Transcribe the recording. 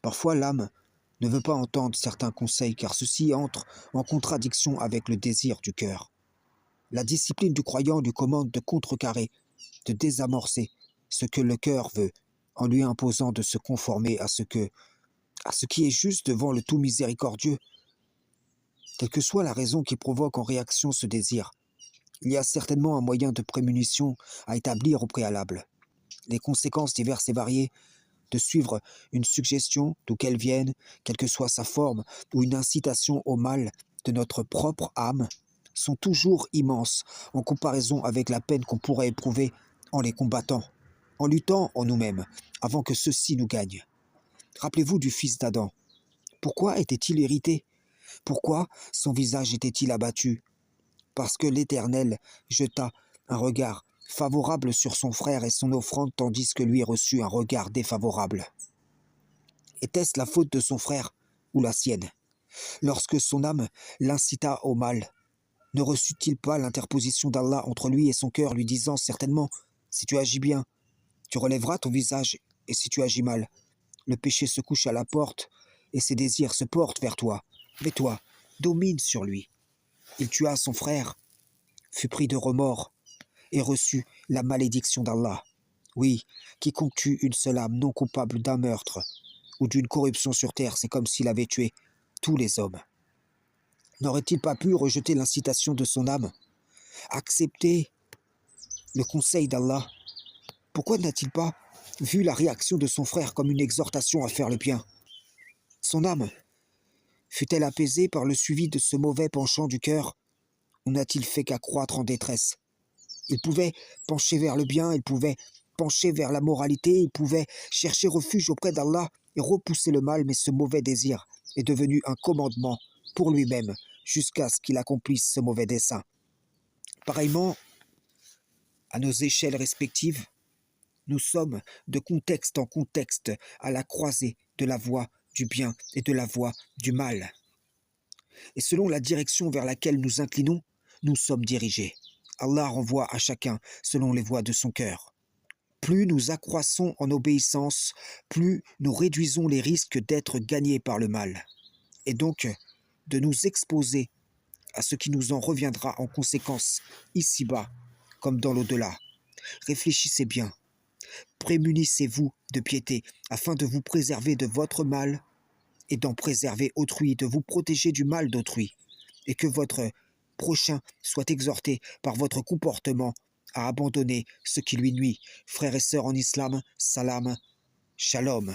Parfois, l'âme ne veut pas entendre certains conseils car ceux-ci entrent en contradiction avec le désir du cœur. La discipline du croyant lui commande de contrecarrer, de désamorcer ce que le cœur veut, en lui imposant de se conformer à ce qui est juste devant le tout miséricordieux. Quelle que soit la raison qui provoque en réaction ce désir, il y a certainement un moyen de prémunition à établir au préalable. Les conséquences diverses et variées de suivre une suggestion, d'où qu'elle vienne, quelle que soit sa forme, ou une incitation au mal de notre propre âme, sont toujours immenses en comparaison avec la peine qu'on pourrait éprouver en les combattant, en luttant en nous-mêmes, avant que ceux-ci nous gagnent. Rappelez-vous du fils d'Adam. Pourquoi était-il irrité? Pourquoi son visage était-il abattu? Parce que l'Éternel jeta un regard favorable sur son frère et son offrande, tandis que lui reçut un regard défavorable. Était-ce la faute de son frère ou la sienne? Lorsque son âme l'incita au mal, ne reçut-il pas l'interposition d'Allah entre lui et son cœur, lui disant certainement, si tu agis bien, tu relèveras ton visage, et si tu agis mal, le péché se couche à la porte, et ses désirs se portent vers toi. Mais toi, domine sur lui. Il tua son frère, fut pris de remords, et reçut la malédiction d'Allah. Oui, quiconque tue une seule âme non coupable d'un meurtre ou d'une corruption sur terre, c'est comme s'il avait tué tous les hommes. N'aurait-il pas pu rejeter l'incitation de son âme, accepter le conseil d'Allah? Pourquoi n'a-t-il pas vu la réaction de son frère comme une exhortation à faire le bien? Son âme fut-elle apaisée par le suivi de ce mauvais penchant du cœur, ou n'a-t-il fait qu'accroître en détresse? Il pouvait pencher vers le bien, il pouvait pencher vers la moralité, il pouvait chercher refuge auprès d'Allah et repousser le mal, mais ce mauvais désir est devenu un commandement pour lui-même jusqu'à ce qu'il accomplisse ce mauvais dessein. Pareillement, à nos échelles respectives, nous sommes de contexte en contexte à la croisée de la voie du bien et de la voie du mal. Et selon la direction vers laquelle nous inclinons, nous sommes dirigés. Allah renvoie à chacun selon les voies de son cœur. Plus nous accroissons en obéissance, plus nous réduisons les risques d'être gagnés par le mal, et donc de nous exposer à ce qui nous en reviendra en conséquence ici-bas comme dans l'au-delà. Réfléchissez bien, prémunissez-vous de piété afin de vous préserver de votre mal et d'en préserver autrui, de vous protéger du mal d'autrui, et que votre prochain soit exhorté par votre comportement à abandonner ce qui lui nuit. Frères et sœurs en islam, salam, shalom.